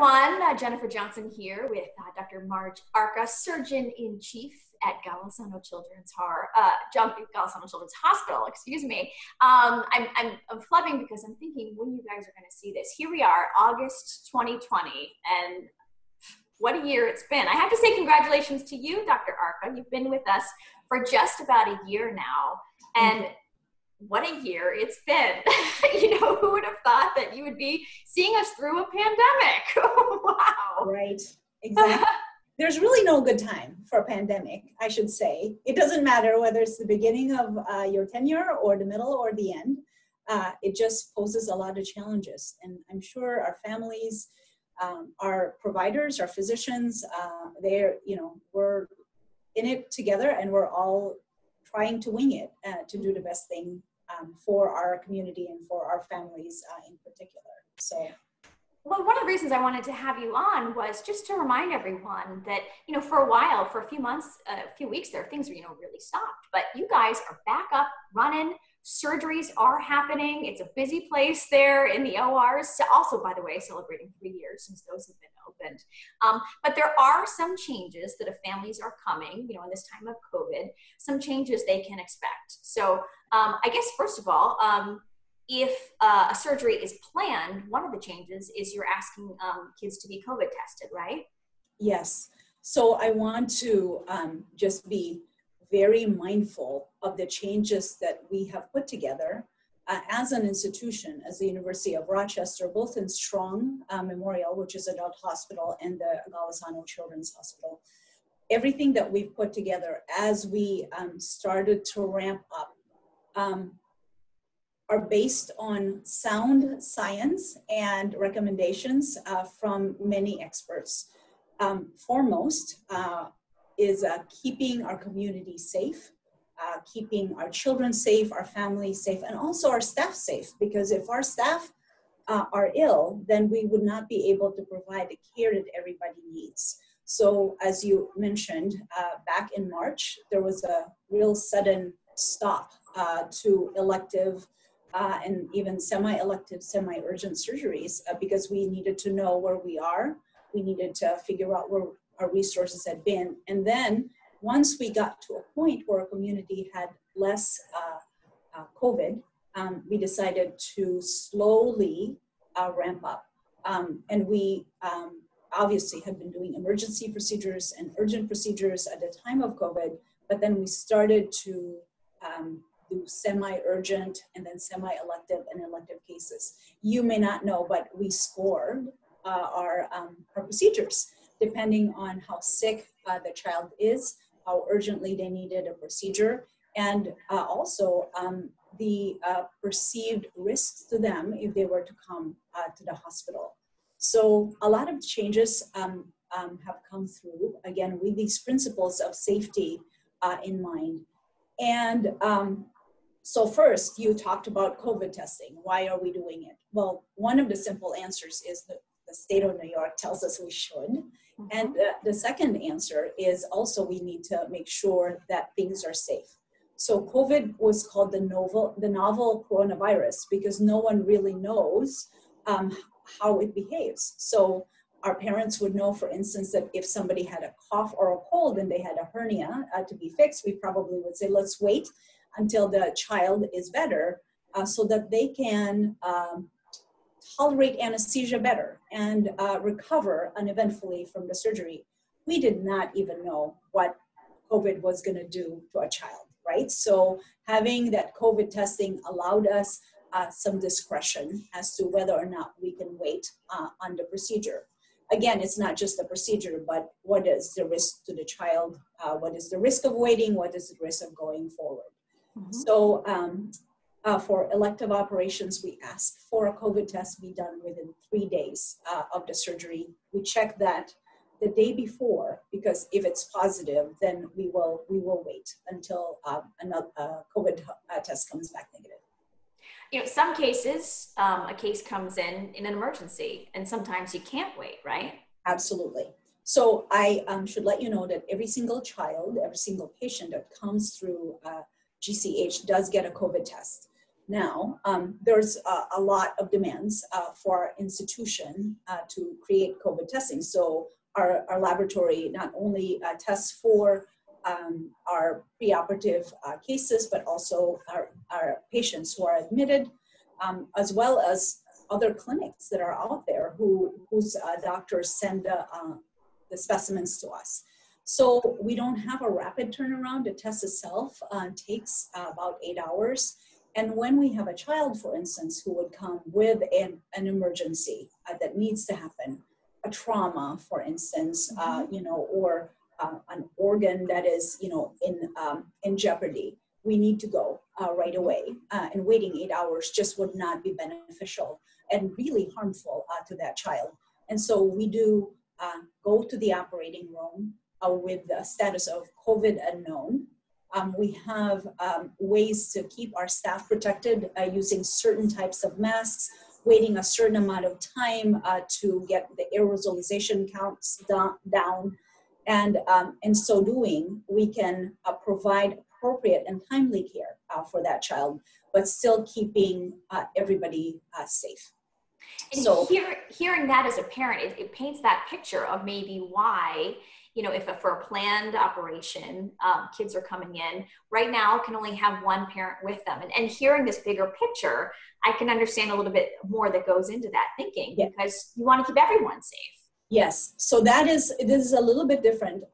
everyone. Jennifer Johnson here with Dr. Marjorie Arca, Surgeon-in-Chief at Golisano Children's Hospital. Excuse me. I'm flubbing because I'm thinking when you guys are going to see this. Here we are, August 2020, and what a year it's been. I have to say congratulations to you, Dr. Arca. You've been with us for just about a year now, and what a year it's been. Who would have thought that you would be seeing us through a pandemic? Wow. Right, exactly. There's really no good time for a pandemic, I should say. It doesn't matter whether it's the beginning of your tenure or the middle or the end. It just poses a lot of challenges. And I'm sure our families, our providers, our physicians, we're in it together, and we're all trying to wing it to do the best thing for our community and for our families in particular. So, well, one of the reasons I wanted to have you on was just to remind everyone that, for a while, for a few months, a few weeks there, things were, really stopped. But you guys are back up, running. Surgeries are happening. It's a busy place there in the ORs. Also, by the way, celebrating 3 years since those have been opened. But there are some changes that if families are coming, in this time of COVID, some changes they can expect. So I guess, first of all, if a surgery is planned, one of the changes is you're asking kids to be COVID tested, right? Yes. So I want to just be very mindful of the changes that we have put together as an institution, as the University of Rochester, both in Strong Memorial, which is adult hospital, and the Golisano Children's Hospital. Everything that we've put together as we started to ramp up are based on sound science and recommendations from many experts. Foremost is keeping our community safe, keeping our children safe, our families safe, and also our staff safe, because if our staff are ill, then we would not be able to provide the care that everybody needs. So as you mentioned, back in March, there was a real sudden stop to elective and even semi-elective, semi-urgent surgeries because we needed to know where we are. We needed to figure out where our resources had been. And then once we got to a point where a community had less COVID, we decided to slowly ramp up. And we obviously had been doing emergency procedures and urgent procedures at the time of COVID, but then we started to do semi-urgent and then semi-elective and elective cases. You may not know, but we scored our procedures depending on how sick the child is, how urgently they needed a procedure, and also the perceived risks to them if they were to come to the hospital. So a lot of changes have come through, again, with these principles of safety in mind. And so first, you talked about COVID testing. Why are we doing it? Well, one of the simple answers is that the state of New York tells us we should. Mm-hmm. And the second answer is also we need to make sure that things are safe. So COVID was called the novel coronavirus because no one really knows how it behaves. So our parents would know, for instance, that if somebody had a cough or a cold and they had a hernia to be fixed, we probably would say, let's wait until the child is better so that they can tolerate anesthesia better and recover uneventfully from the surgery. We did not even know what COVID was going to do to a child, right? So having that COVID testing allowed us some discretion as to whether or not we can wait on the procedure. Again, it's not just the procedure, but what is the risk to the child? What is the risk of waiting? What is the risk of going forward? Mm-hmm. So for elective operations, we ask for a COVID test be done within 3 days of the surgery. We check that the day before, because if it's positive, then we will wait until another COVID test comes back negative. Some cases, a case comes in an emergency, and sometimes you can't wait, right? Absolutely. So I should let you know that every single child, every single patient that comes through GCH does get a COVID test. now, there's a lot of demands for our institution to create COVID testing. So our laboratory not only tests for our preoperative cases, but also our patients who are admitted, as well as other clinics that are out there whose doctors send the specimens to us. So we don't have a rapid turnaround. The test itself takes about 8 hours. And when we have a child, for instance, who would come with an emergency that needs to happen, a trauma, for instance, or an organ that is, in jeopardy, we need to go right away. And waiting 8 hours just would not be beneficial and really harmful to that child. And so we do go to the operating room with the status of COVID unknown. We have ways to keep our staff protected using certain types of masks, waiting a certain amount of time to get the aerosolization counts down. And in so doing, we can provide appropriate and timely care for that child, but still keeping everybody safe. And so hearing that as a parent, it paints that picture of maybe why, if for a planned operation, kids are coming in, right now can only have one parent with them. And hearing this bigger picture, I can understand a little bit more that goes into that thinking, because you want to keep everyone safe. Yes, so this is a little bit different,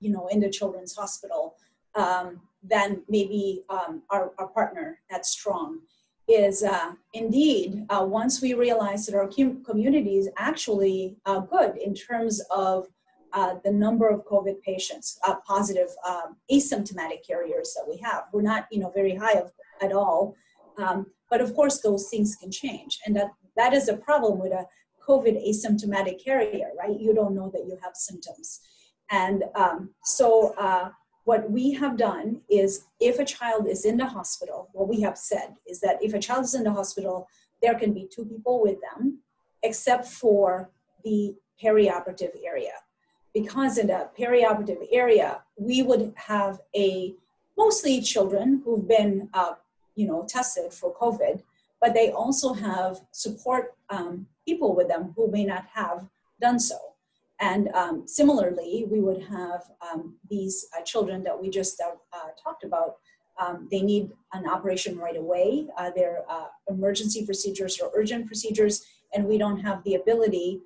in the children's hospital than maybe our partner at Strong is indeed, once we realize that our community is actually good in terms of the number of COVID patients, positive asymptomatic carriers that we have. We're not, very high at all, but of course those things can change, and that is a problem with a COVID asymptomatic carrier, right? You don't know that you have symptoms. And so what we have done is, if a child is in the hospital, what we have said is that if a child is in the hospital, there can be 2 people with them, except for the perioperative area. Because in the perioperative area, we would have mostly children who've been, tested for COVID, but they also have support people with them who may not have done so. And similarly, we would have these children that we just talked about. They need an operation right away. They're emergency procedures or urgent procedures, and we don't have the ability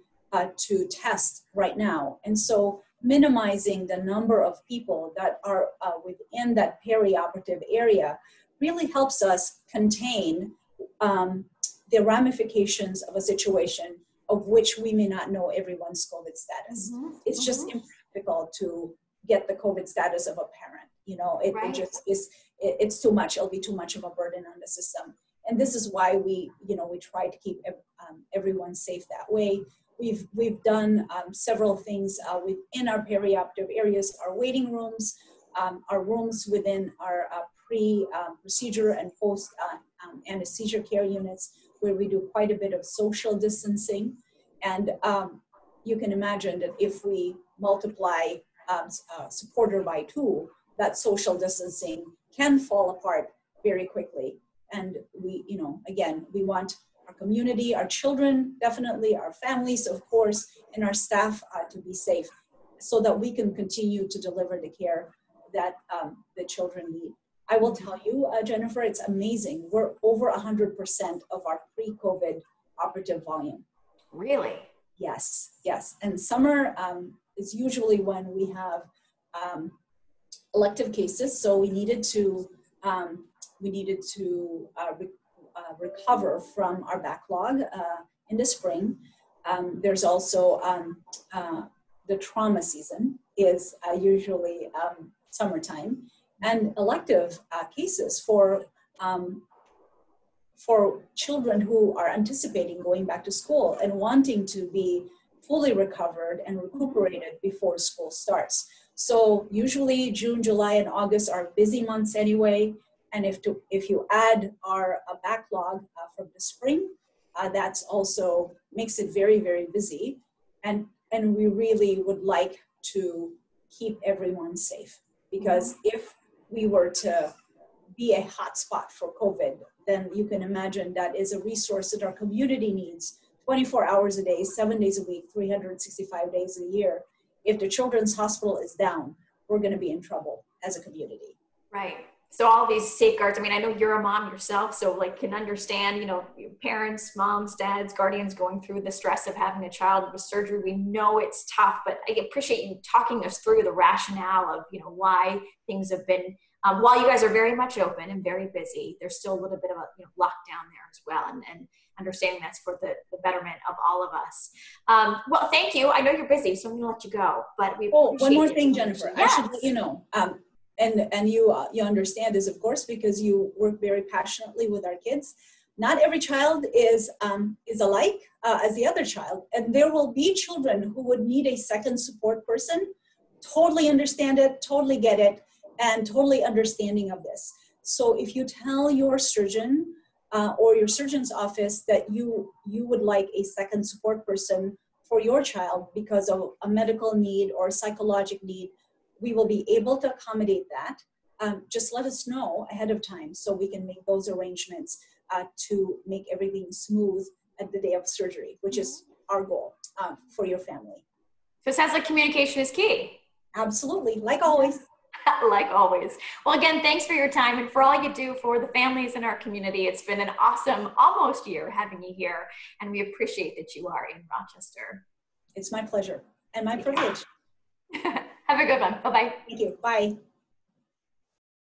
to test right now. And so minimizing the number of people that are within that perioperative area really helps us contain the ramifications of a situation of which we may not know everyone's COVID status. It's just impractical to get the COVID status of a parent. It just is, it's too much. It'll be too much of a burden on the system. And this is why we try to keep everyone safe that way. We've done several things within our perioperative areas, our waiting rooms, our rooms within our pre-procedure and post anesthesia care units, where we do quite a bit of social distancing. And you can imagine that if we multiply supporter by 2, that social distancing can fall apart very quickly. And we, again, we want our community, our children, definitely our families, of course, and our staff to be safe, so that we can continue to deliver the care that the children need. I will tell you, Jennifer, it's amazing. We're over 100% of our pre-COVID operative volume. Really? Yes. And summer is usually when we have elective cases, so we needed to recover from our backlog in the spring. There's also the trauma season is usually summertime, and elective cases for children who are anticipating going back to school and wanting to be fully recovered and recuperated before school starts. So usually June, July, and August are busy months anyway. And if you add our backlog from the spring, that's also makes it very, very busy. And we really would like to keep everyone safe, because if we were to be a hotspot for COVID, then you can imagine that is a resource that our community needs 24 hours a day, 7 days a week, 365 days a year. If the children's hospital is down, we're going to be in trouble as a community. Right. So all these safeguards, I mean, I know you're a mom yourself, so like can understand, you know, your parents, moms, dads, guardians going through the stress of having a child with surgery. We know it's tough, but I appreciate you talking us through the rationale of, you know, why things have been, while you guys are very much open and very busy, there's still a little bit of a, you know, lockdown there as well. And understanding that's for the betterment of all of us. Well, thank you. I know you're busy, so I'm going to let you go, but we one more thing, Jennifer. Yes. I should let you know. And you understand this, of course, because you work very passionately with our kids. Not every child is alike as the other child, and there will be children who would need a second support person. Totally understand it, totally get it, and totally understanding of this. So if you tell your surgeon or your surgeon's office that you would like a second support person for your child because of a medical need or a psychological need, we will be able to accommodate that. Just let us know ahead of time so we can make those arrangements to make everything smooth at the day of surgery, which is our goal for your family. So it sounds like communication is key. Absolutely, like always. Like always. Well, again, thanks for your time and for all you do for the families in our community. It's been an awesome almost year having you here, and we appreciate that you are in Rochester. It's my pleasure and my privilege. Have a good one. Bye-bye. Thank you. Bye.